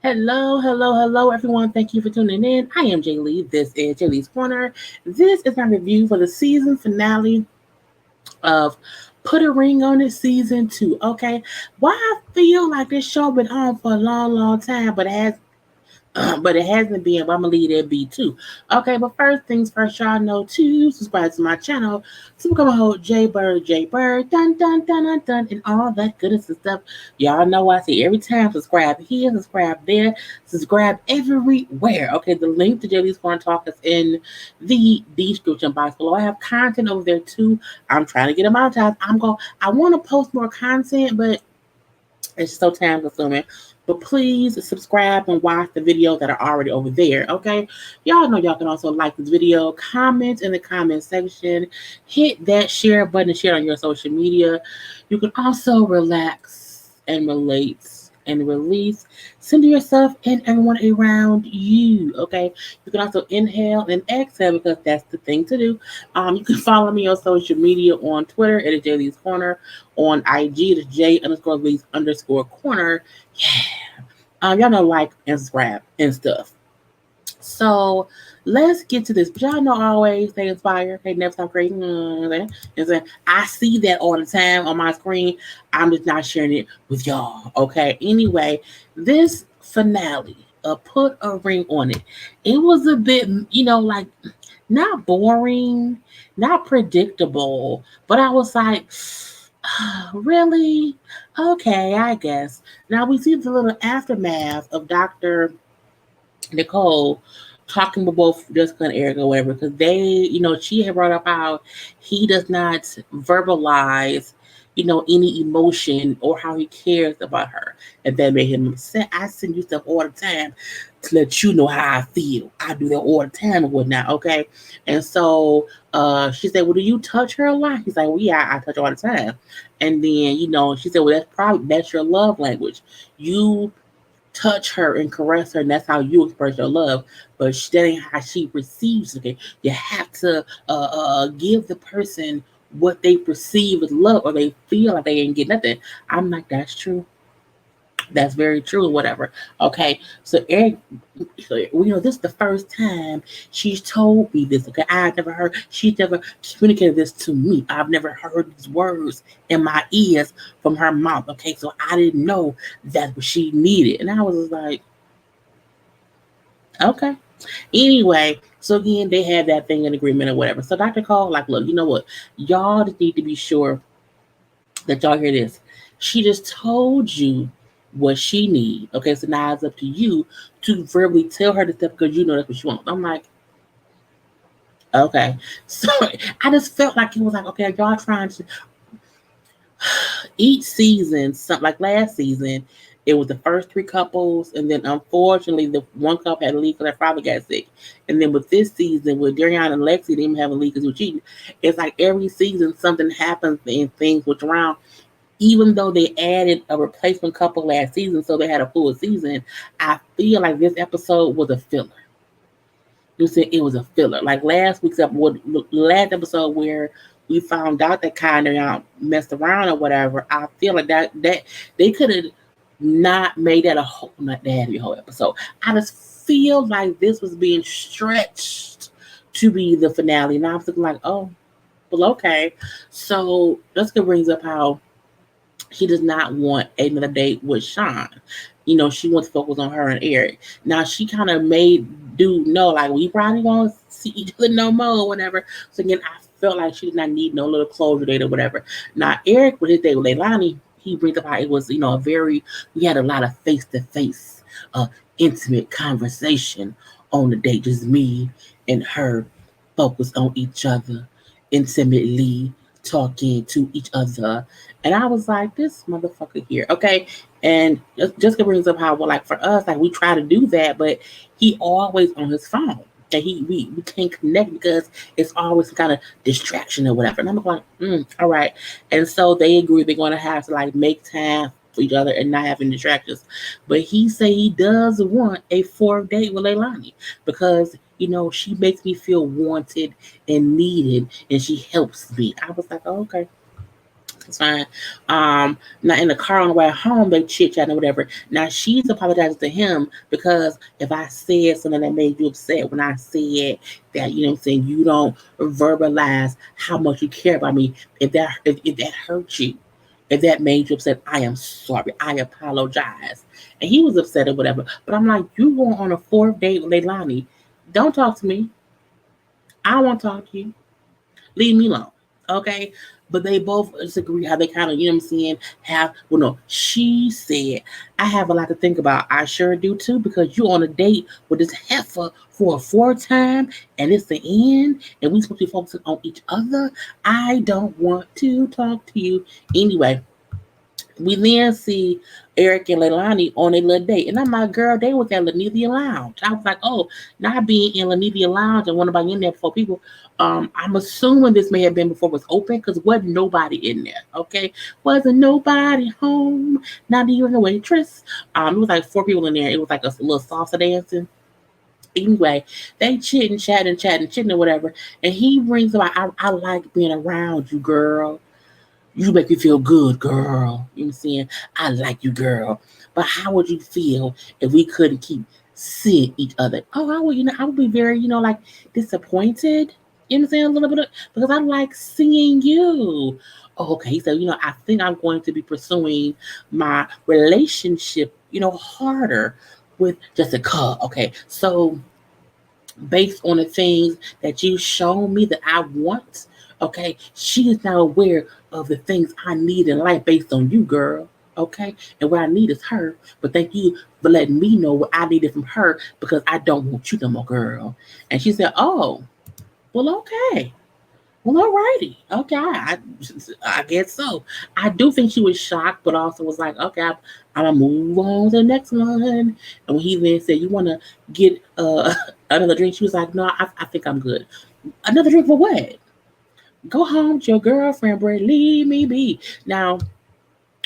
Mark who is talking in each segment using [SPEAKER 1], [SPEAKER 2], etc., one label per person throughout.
[SPEAKER 1] Hello, everyone. Thank you for tuning in. I am Jaylee. This is Jaylee's Corner. This is my review for the season finale of Put a Ring on It season 2. Okay, why I feel like this show been on for a long time, but it has but it hasn't been, but I'm gonna leave that be too. Okay, but first things first, y'all know to subscribe to my channel to become a whole JayBird, dun, and all that goodness and stuff. Y'all know I say every time subscribe here, subscribe there, subscribe everywhere. Okay, the link to Jaylee's Corner Talk is in the description box below. I have content over there too. I'm trying to get them monetized. I want to post more content, but it's so time consuming. But please subscribe and watch the videos that are already over there. Okay. Y'all know y'all can also like this video, comment in the comment section, hit that share button and share on your social media. You can also relax and relate and release. Send to yourself and everyone around you. Okay. You can also inhale and exhale because that's the thing to do. You can follow me on social media on Twitter at JayLeesCorner, on IG it's J_Lees_corner. Yeah. Y'all know like and subscribe and stuff. So let's get to this. But y'all know always stay inspired. Okay, never stop creating. I see that all the time on my screen. I'm just not sharing it with y'all. Okay. Anyway, this finale, put a ring on it. It was a bit, like not boring, not predictable, but I was like, really? Okay, I guess. Now we see the little aftermath of Dr. Nicole talking with both Jessica and Eric or whatever, because she had brought up how he does not verbalize, any emotion or how he cares about her. And that made him upset. I send you stuff all the time to let you know how I feel. I do that all the time and whatnot, okay? And so she said, well, do you touch her a lot? He's like, well, yeah, I touch her all the time. And then, she said, well, that's your love language. You touch her and caress her, and that's how you express your love. But that ain't how she receives it. Okay, you have to give the person what they perceive as love, or they feel like they ain't get nothing. I'm like, that's true. That's very true, whatever. Okay, so Eric, this is the first time she's told me this. Okay, she's never communicated this to me. I've never heard these words in my ears from her mouth. Okay, so I didn't know that's what she needed. And I was just like, okay. Anyway, so again, they had that thing in agreement or whatever. So Dr. Cole, like, look, you know what? Y'all just need to be sure that y'all hear this. She just told you what she needs. Okay, so now it's up to you to verbally tell her the stuff because you know that's what she wants. I'm like, okay. So I just felt like it was like, okay, y'all trying to each season, something like last season, it was the first three couples, and then unfortunately the one couple had to leave because their father got sick. And then with this season, with Darian and Lexi, they didn't have a leave because they were cheating. It's like every season something happens and things switch around. Even though they added a replacement couple last season, so they had a full season, I feel like this episode was a filler. You said it was a filler. Like last episode where we found out that kind of messed around or whatever. I feel like that they could have not made that a whole, not that to be a whole episode. I just feel like this was being stretched to be the finale, and I was thinking like, oh, well, okay. So Jessica brings up how she does not want another date with Sean. She wants to focus on her and Eric. Now she kind of made dude know like we probably won't see each other no more or whatever. So again, I felt like she did not need no little closure date or whatever. Now Eric with his date with Leilani, he brings up how it was, we had a lot of face to face, intimate conversation on the date, just me and her focused on each other intimately talking to each other. And I was like, this motherfucker here. Okay. And Jessica brings up how, well, like for us, like we try to do that, but he always on his phone. And we can't connect because it's always some kind of distraction or whatever. And I'm like, all right. And so they agree they're going to have to like make time for each other and not having distractions. But he say he does want a fourth date with Leilani because she makes me feel wanted and needed, and she helps me. I was like, oh, okay. It's fine. Now in the car on the way home, they chit chatting or whatever. Now she's apologizing to him because if I said something that made you upset when I said that, you know what I'm saying, you don't verbalize how much you care about me. If that hurt you, if that made you upset, I am sorry. I apologize. And he was upset or whatever. But I'm like, you going on a fourth date with Leilani. Don't talk to me. I don't want to talk to you. Leave me alone. Okay? But they both disagree how they kind of, you know what I'm saying, have, well, no, she said, I have a lot to think about. I sure do too, because you on a date with this heifer for a fourth time and it's the end and we supposed to be focusing on each other. I don't want to talk to you. Anyway, we then see Eric and Leilani on a little date. And I'm like, girl, they was at Lanithia Lounge. I was like, oh, not being in Lanithia Lounge and one about in there before people. I'm assuming this may have been before it was open because wasn't nobody in there. Okay. Wasn't nobody home. Not even the waitress. It was like four people in there. It was like a little salsa dancing. Anyway, they chatting or whatever. And he brings up, I like being around you, girl. You make me feel good, girl. You know what I'm saying? I like you, girl. But how would you feel if we couldn't keep seeing each other? Oh, I would, I would be very, like disappointed. You know what I'm saying? A little bit because I like seeing you. Oh, okay. So, I think I'm going to be pursuing my relationship, harder with Jessica. Okay. So based on the things that you show me that I want. Okay, she is now aware of the things I need in life based on you, girl. Okay, and what I need is her. But thank you for letting me know what I needed from her because I don't want you no more, girl. And she said, "Oh, well, okay." Well, alrighty. Okay, I guess so. I do think she was shocked, but also was like, okay, I'm gonna move on to the next one. And when he then said, you want to get another drink, she was like, no, I think I'm good. Another drink for what? Go home to your girlfriend, Bray. Leave me be. Now,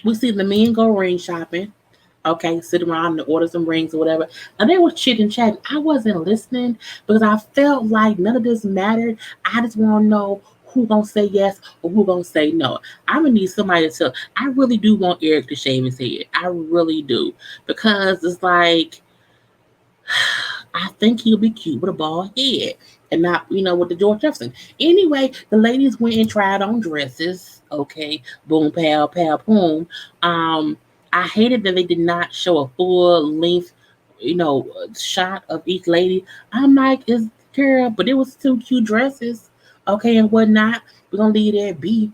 [SPEAKER 1] we see the men go ring shopping. Okay, sit around and order some rings or whatever. And they were chit chatting. I wasn't listening because I felt like none of this mattered. I just want to know who gonna say yes or who gonna say no. I'm gonna need somebody to tell. I really do want Eric to shave his head. I really do because it's like I think he'll be cute with a bald head and not, with the George Jefferson. Anyway, the ladies went and tried on dresses. Okay, boom, pow, pow, boom. I hated that they did not show a full length, shot of each lady. I'm like, it's girl, but it was two cute dresses, okay, and whatnot. We're gonna leave that be.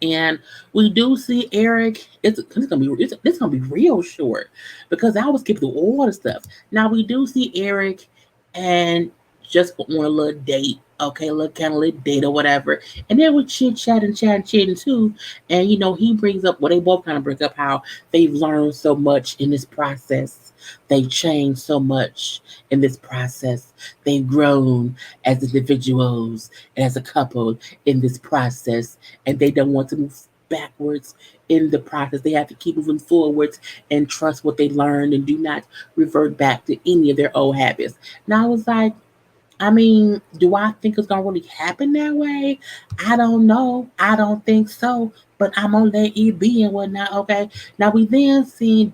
[SPEAKER 1] And we do see Eric. It's gonna be real short because I was skipping through all the stuff. Now we do see Eric and just on a little date, okay, little kind of little date or whatever. And then we chatting too. And he brings up they both kind of bring up how they've learned so much in this process. They've changed so much in this process. They've grown as individuals and as a couple in this process and they don't want to move backwards in the process. They have to keep moving forwards and trust what they learned and do not revert back to any of their old habits. Now I was like, I mean, do I think it's gonna really happen that way? I don't know. I don't think so. But I'm gonna let it be and whatnot. Okay. Now we then see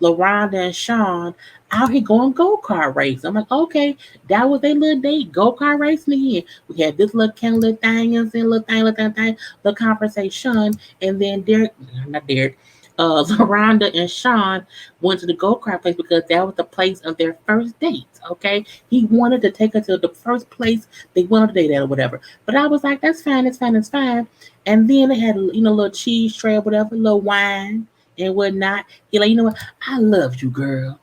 [SPEAKER 1] LaRonda and Sean out here going go-kart race. I'm like, okay, that was their little date, go-kart racing again. We had this little kind of little thing and little conversation, and then Derek, not Derek, LaRonda and Sean went to the go-kart place because that was the place of their first date. Okay, he wanted to take her to the first place they wanted to date at or whatever. But I was like, that's fine, it's fine, it's fine. And then they had a little cheese tray or whatever, a little wine and whatnot. He like, you know what? I love you, girl.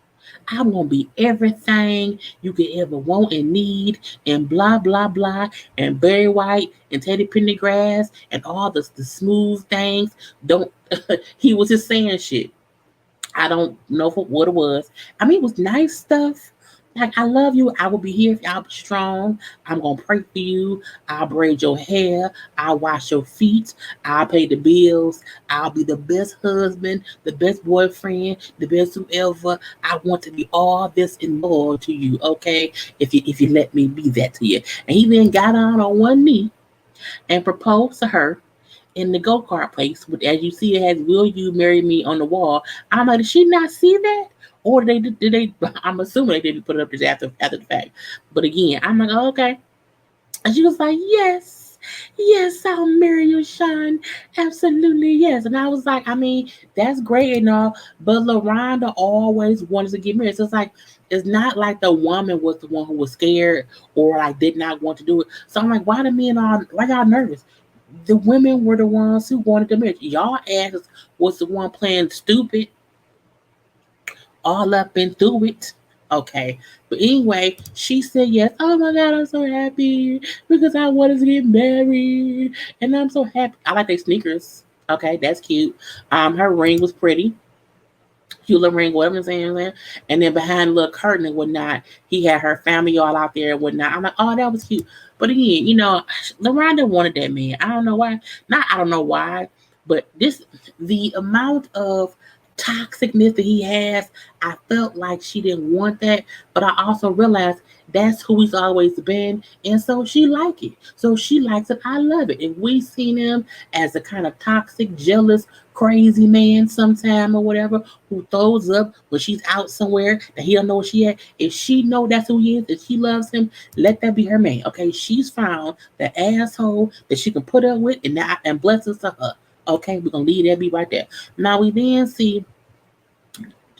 [SPEAKER 1] I'm gonna be everything you could ever want and need, and blah blah blah, and Barry White and Teddy Pendergrass and all the smooth things. Don't he was just saying shit. I don't know what it was. I mean, it was nice stuff. Like, I love you. I will be here. I'll be strong. I'm going to pray for you. I'll braid your hair. I'll wash your feet. I'll pay the bills. I'll be the best husband, the best boyfriend, the best whoever. I want to be all this and more to you, okay? If you let me be that to you. And he then got on one knee and proposed to her in the go-kart place. But as you see, it has "Will you marry me" on the wall. I'm like, did she not see that? Or did they? I'm assuming they didn't put it up just after the fact. But again, I'm like, oh, okay. And she was like, yes, yes, I'll marry you, Sean. Absolutely, yes. And I was like, I mean, that's great and all, but LaRonda always wanted to get married. So it's not like the woman was the one who was scared or like did not want to do it. So I'm like, why y'all nervous? The women were the ones who wanted the marriage. Y'all asses was the one playing stupid all up and through it. Okay. But anyway, she said yes. Oh my God, I'm so happy because I wanted to get married. And I'm so happy. I like their sneakers. Okay, that's cute. Her ring was pretty. Cute little ring, whatever I'm saying. And then behind the little curtain and whatnot, he had her family all out there and whatnot. I'm like, oh, that was cute. But again, LaRonda wanted that man. I don't know why. Not I don't know why, but the amount of toxicness that he has, I felt like she didn't want that. But I also realized that's who he's always been. And so she liked it. So she likes it. I love it. If we seen him as a kind of toxic, jealous, crazy man sometime or whatever, who throws up when she's out somewhere that he don't know where she at. If she know that's who he is, if she loves him, let that be her man. Okay, she's found the asshole that she can put up with, and blessings to her. Okay, we're gonna leave that be right there. Now we then see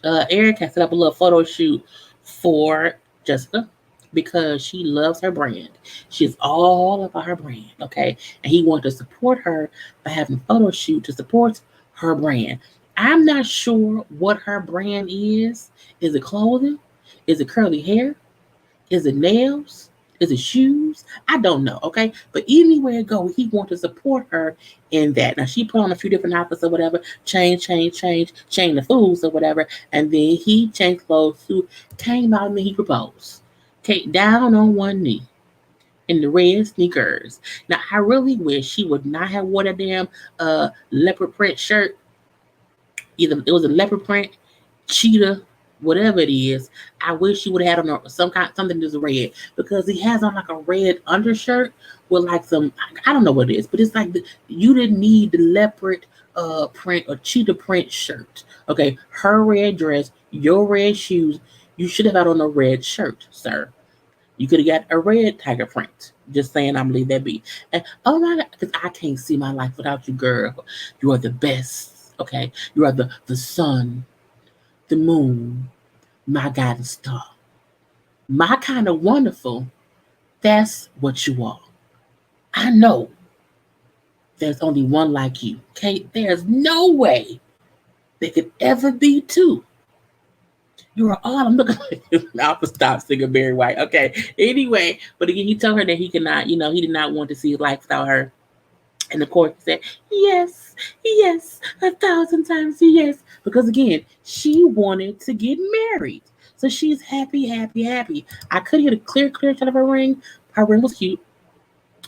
[SPEAKER 1] Eric has set up a little photo shoot for Jessica because she loves her brand. She's all about her brand, okay? And he wants to support her by having a photo shoot to support her brand. I'm not sure what her brand is. Is it clothing? Is it curly hair? Is it nails? Is it shoes? I don't know, okay? But anywhere it go, he wants to support her in that. Now she put on a few different outfits or whatever, change the foods or whatever, and then he changed clothes too, came out and then he proposed. Came down on one knee in the red sneakers. Now I really wish she would not have worn a damn leopard print shirt. Either it was a leopard print, cheetah, whatever it is. I wish he would have had on something that's red because he has on like a red undershirt with like some I don't know what it is, but it's like you didn't need the leopard print or cheetah print shirt. Okay, her red dress, your red shoes. You should have had on a red shirt, sir. You could have got a red tiger print. Just saying, I'm gonna leave that be. And oh my God, because I can't see my life without you, girl. You are the best. Okay, you are the sun, the moon, my guiding star, my kind of wonderful. That's what you are. I know there's only one like you. Okay, there's no way there could ever be two. You are all I'm looking like. I'll stop singing Barry White. Okay. Anyway, but again, he told her that he could not, he did not want to see his life without her. And of course, he said, yes, yes, 1,000 times yes. Because again, she wanted to get married. So she's happy, happy, happy. I could hear the clear shot of her ring. Her ring was cute.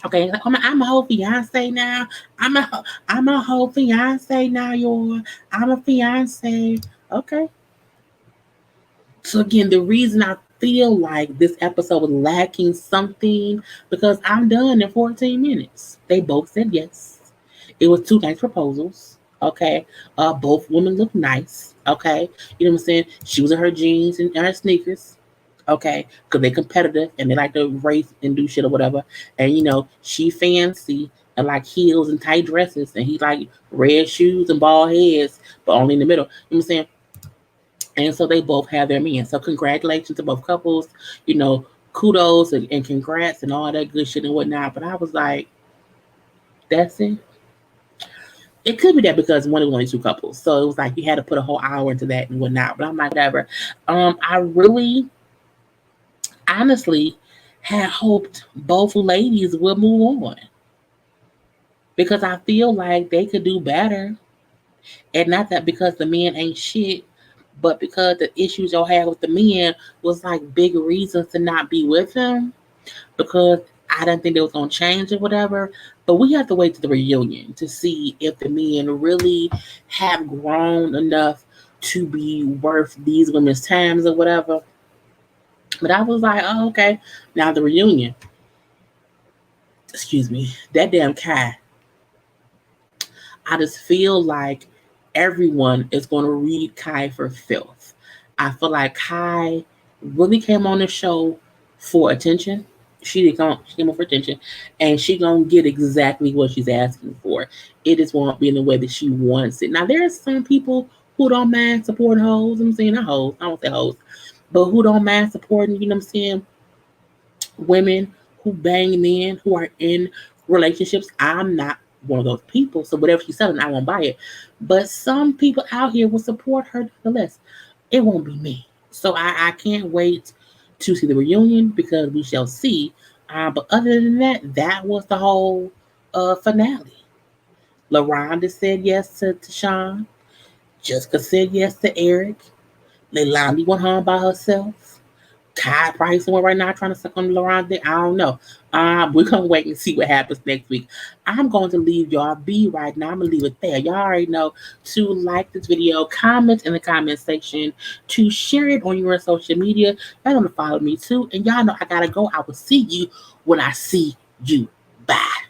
[SPEAKER 1] Okay, like, I'm a whole fiance now. I'm a whole fiance now, y'all. I'm a fiance. Okay. So again, the reason I feel like this episode was lacking something because I'm done in 14 minutes. They both said yes. It was two nice proposals. Okay. Both women looked nice. Okay. You know what I'm saying? She was in her jeans and her sneakers. Okay. Because they're competitive and they like to race and do shit or whatever. And she fancy and like heels and tight dresses and he like red shoes and bald heads, but only in the middle. You know what I'm saying? And so they both have their men. So congratulations to both couples. Kudos and congrats and all that good shit and whatnot. But I was like, that's it. It could be that because one of only two couples. So it was like you had to put a whole hour into that and whatnot. But I'm like, whatever. I really honestly had hoped both ladies would move on. Because I feel like they could do better. And not that because the men ain't shit, but because the issues y'all had with the men was like big reasons to not be with him because I didn't think they was gonna change or whatever. But we have to wait to the reunion to see if the men really have grown enough to be worth these women's times or whatever. But I was like, oh, okay. Now the reunion. Excuse me. That damn Kai. I just feel like everyone is going to read Kai for filth. I feel like Kai really came on the show for attention. She came on for attention, and she gonna get exactly what she's asking for. It just won't be in the way that she wants it. Now there are some people who don't mind supporting hoes. I'm saying not hoes. I don't say hoes, but who don't mind supporting. You know what I'm saying? Women who bang men who are in relationships. I'm not one of those people. So whatever she's selling, I won't buy it. But some people out here will support her nonetheless. It won't be me. So I can't wait to see the reunion because we shall see. But other than that, that was the whole finale. LaRonda said yes to Sean. Jessica said yes to Eric. Leilani went home by herself. Kai probably somewhere right now trying to suck on Laurent dick. I don't know. We're gonna wait and see what happens next week. I'm going to leave y'all be right now. I'm gonna leave it there. Y'all already know to like this video, comment in the comment section, to share it on your social media. Y'all gonna follow me too. And y'all know I gotta go. I will see you when I see you. Bye.